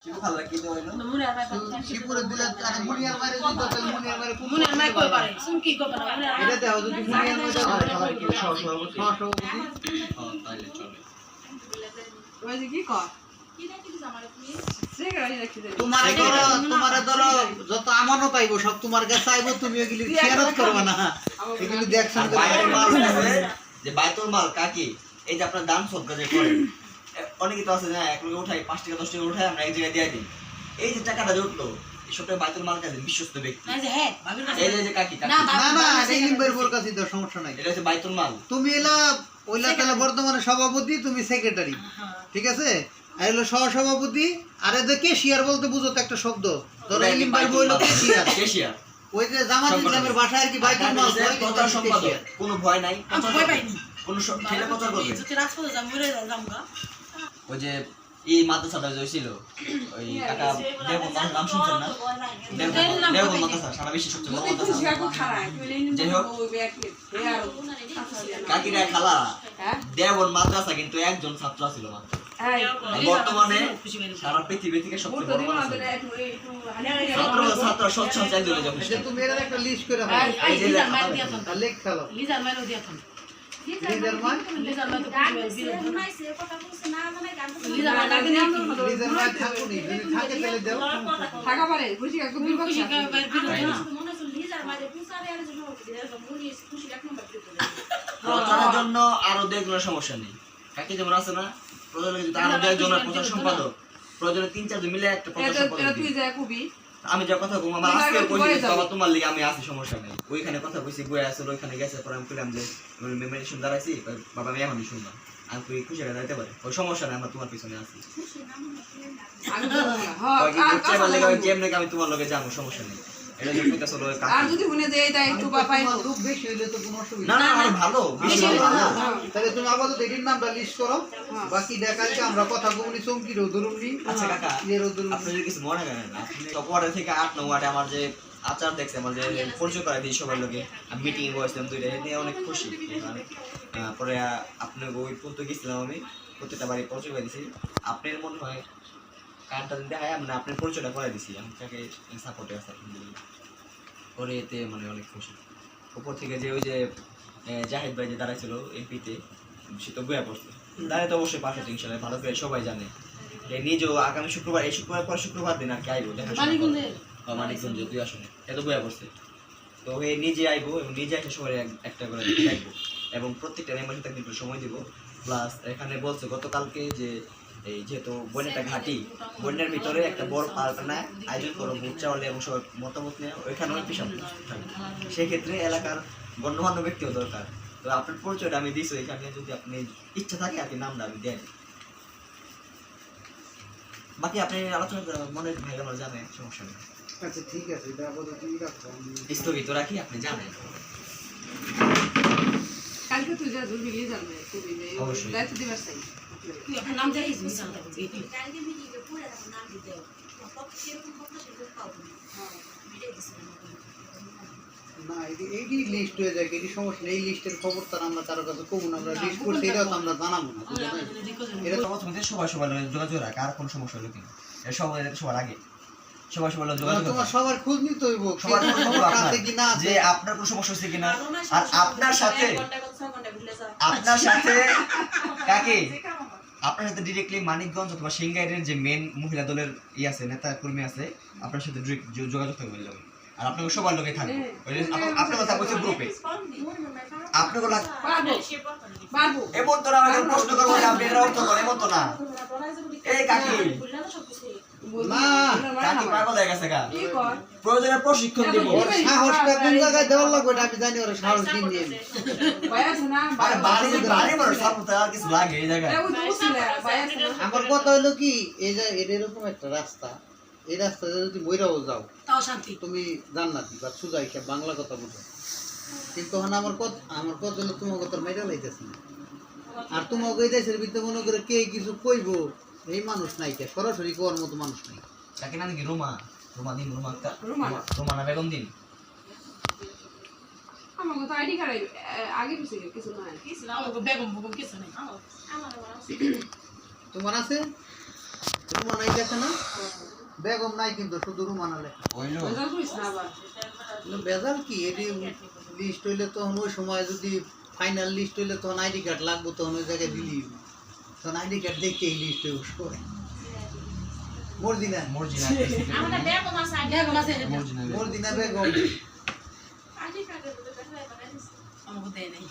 শিবু খালা কি দেওয়া হলো মুনিয়ার ভাই শিবপুরে দিলে আরে মুনিয়ার মারে দিত তাহলে মুনিয়ার ভাই কই পারে সুমকি কই পারে এটা দাও যদি মুনিয়ার মারে দাও খালা কি সহসভাপতি সহসভাপতি তাইলে চলে ওই যে কি কর তোমারে ধরো যত আমানত আইবো সব তোমার কাছে আইবো তুমি এগুলি খেয়ানত করবে না এগুলি দেখছেন বাইতুল মাল আছে যে বাইতুল মাল কাকি এই যে আপনার দান সদকা যে করেন অনেকে তো আছে না এক লোকে উঠাই 5 টাকা 10 টাকা উঠাই আমরা এক জায়গায় দিয়ে দিই এই যে টাকাটা যে উঠলো এই সবটা বাইতুল মাল কাছে বিশ্বস্ত ব্যক্তি না যে হ্যাঁ ভাবির কাছে এই যে কাকি না না রেলিম্বের বোর কাছে তো সমস্যা নাই এটা হচ্ছে বাইতুল মাল তুমি এলা ওইলা তাহলে বর্তমানে সভাপতি তুমি সেক্রেটারি ঠিক আছে আর হলো সহসভাপতি আর এদের কেশিয়ার বলতে বুঝো তো একটা শব্দ ধরো রেলিম্বের বই হলো কেশিয়ার কেশিয়ার ওই যে জামাত ইসলামের ভাষায় আর কি বাইতুল মাল প্রচার সম্পাদক কোনো ভয় নাই ভয় পাইনি কোনো ঠেলে প্রচার করবে যদি রাজপথে যাম মরে যামগা ওই যে এই মাদ্রাসাটা যে ছিল ওই কাকা দেবন নাম শুনছেন না দেবন মাদ্রাসা সারা বিশ্বের সবচেয়ে বড় মাদ্রাসা যাই হোক কাকিরা খালা দেবন মাদ্রাসা কিন্তু একজন ছাত্র ছিল মাত্র বর্তমানে সারা পৃথিবী থেকে সবচেয়ে বড় মাদ্রাসা ছাত্র স্বচ্ছ চাইলে যথেষ্ট তুমি এর একটা লিস্ট করে এই যে লেখ খেলো লিজার মাইলো দিয়া থাম লিজার মান লিজার মাই তো লিজার মান থাকুনি যদি থাকে তাহলে দাও থাকা পারে খুশি কাকু বিপক্ষ প্রচারের জন্য আরো দেখলে সমস্যা নেই কাকি যেমন আছে না প্রচারের যদি আরো একজন প্রচার সম্পাদক প্রয়োজনে 3-4 জন মিলে একটা প্রচার সম্পাদক তুই যা কবি আমি যা কথা কম আমার আজকে কইছি বাবা তোমার লাগি আমি আছি সমস্যা নেই ওইখানে কথা কইছি গয়া আছে ওইখানে গেছে পরে আমি কইলাম যে মেমোরি সুন্দর আছি বাবা আমি এখনই শুনলাম আমি কই খুশি হয়ে যাইতে পারে ওই সমস্যা নাই আমরা তোমার পিছনে আছি আমি তো হ্যাঁ আমি তোমার লগে যাবো সমস্যা নেই এটা যে কইতাছ লগে আর যদি শুনে যে এই দায়িত্ব বা পাইবো দুঃখ বেশি হইলে তো কোনো অসুবিধা না না আর ভালো বেশি ভালো তাহলে তুমি আপাতত এটির নামটা লিস্ট করো বাকি দেখাইতে আমরা কথা কমনি চমকি রোদরুমনি আচ্ছা কাকা রোদরুম আপনি যদি কিছু মনে করেন আপনি ওয়ার্ডে থেকে 8 ওয়ার্ডে আমার যে আচার দেখছে আমার যে পরিচয় করাই দিই সবার লগে আমি মিটিং এ বসলাম দুইটা এটা নিয়ে অনেক খুশি পরে আপনি ওই পর্যন্ত গেছিলাম আমি প্রত্যেকটা বাড়ি পরিচয় করে দিছি আপনার মনে হয় কার্ডটা দেখায় মানে আপনার পরিচয়টা করে দিছি আমি তাকে সাপোর্টে আছে পরে এতে মানে অনেক খুশি উপর থেকে যে ওই যে জাহিদ ভাই যে দাঁড়াইছিল এমপিতে সে তো বইয়া পড়ছে দাঁড়ায় তো অবশ্যই পাশে ইনশাল্লাহ ভালো করে সবাই জানে নিজেও আগামী শুক্রবার এই শুক্রবার পর শুক্রবার দিন আর কি আইবো দেখা মানিকগঞ্জে 2 আসনে এত বইয়া পড়ছে তো এই নিজে আইবো এবং নিজে একটা সবাই একটা করে দেখবো এবং প্রত্যেকটা মেম্বারের সাথে একটু সময় দিব প্লাস এখানে বলছে গতকালকে যে এই যেহেতু বন্যাটা ঘাটি বন্যার ভিতরে একটা বড় পাল্টানা আয়োজন করো ভোট চাওয়ালে এবং সবার মতামত নিয়ে ওইখানে অনেক পিছাম সেক্ষেত্রে এলাকার গণ্যমান্য ব্যক্তিও দরকার তো আপনার পরিচয়টা আমি দিচ্ছি এখানে যদি আপনি ইচ্ছা থাকে আর কি নামটা আমি দেন বাকি আপনি আলোচনা মনে ভাইরা আমার জানেন সমস্যা নেই আচ্ছা ঠিক আছে এটা আপাতত তুমি রাখো স্থগিত রাখি আপনি জানেন কালকে তুই যা জরুরি নিয়ে যাবে তুমি অবশ্যই দায়িত্ব দিবার চাই তুই আপনার নাম জানিস মিশন থাকবে কালকে মিটিংয়ে পুরো নাম দিতে হবে কত কিরকম কথা সেটা পাবো হ্যাঁ মিটাই দিছি না এইটি লিস্ট হয়ে যায় এটি সমস্যা নেই এই লিস্টের খবর তার আমরা কারো কাছে কমুন আমরা লিস্ট করছি এটাও তো আমরা জানাবো না এটা সবাই সবার যোগাযোগ রাখ আর কোনো সমস্যা হলো কি এটা সবার আগে সবাই সবার যোগাযোগ তোমার সবার খোঁজ নিতে হইব সবার খবর আপনার আছে কিনা যে আপনার কোনো সমস্যা হচ্ছে কিনা আর আপনার সাথে কাকে আপনার সাথে ডিরেক্টলি মানিকগঞ্জ অথবা সিংগাইরের যে মেন মহিলা দলের আছে নেতা কর্মী আছে আপনার সাথে যোগাযোগ হয়ে যাবে আর আপনাকে সবার লোকে থাকবে আপনার কথা বলছে গ্রুপে আপনার কথা পারবো এমন তো না আমাকে প্রশ্ন করবো যে আপনি এরা উত্তর করেন এমন তো না এই কাকি না কাকি পাগল হয়ে গেছে গা কি কর প্রয়োজনে প্রশিক্ষণ দিব সাহসটা কোন জায়গায় দেওয়ার লাগবে এটা আমি জানি ওরা সাহস দিন দিয়ে ভাই আছে না আরে বাড়ি বড় সাপোর্ট আর কিছু লাগে এই জায়গায় এও তো ছিল ভাই আছে না আমার কথা হলো কি এই যে এরকম একটা রাস্তা এই রাস্তাতে যদি মইরাও যাও তাও শান্তি তুমি জান্নাতি বা সুজাই কে বাংলা কথা বুঝো কিন্তু এখন আমার কথা হলো তোমার কথা মেরা লাইতেছে না আর তোমার ওই দেশের ভিতরে মনে করে কে কিছু কইবো এই মানুষ নাই কে সরাসরি কোয়ার মতো মানুষ নাই কাকি না নাকি রোমা একটা রোমা না বেগম দিন আমার তো আইডি কার্ড আগে পিছে কিছু না কিছু না বেগম কিছু নাই তোমার আছে রুমানা লেখা না বেগম নাই কিন্তু শুধু রুমানা লেখা হইলো রেজাল্ট করিস না আবার কিন্তু বেজাল কি এটি লিস্ট হইলে তখন ওই সময় যদি ফাইনাল লিস্ট হইলে তখন আইডি কার্ড লাগবো তখন ওই জায়গায় দিলি তখন আইডি কার্ড দেখে এই লিস্টে উঠবো মর্জিনা মর্জিনা আমাদের বেগম আছে বেগম আছে মর্জিনা মর্জিনা বেগম আইডি কার্ডের মধ্যে দেখা যায় আমাকে দেয় নাই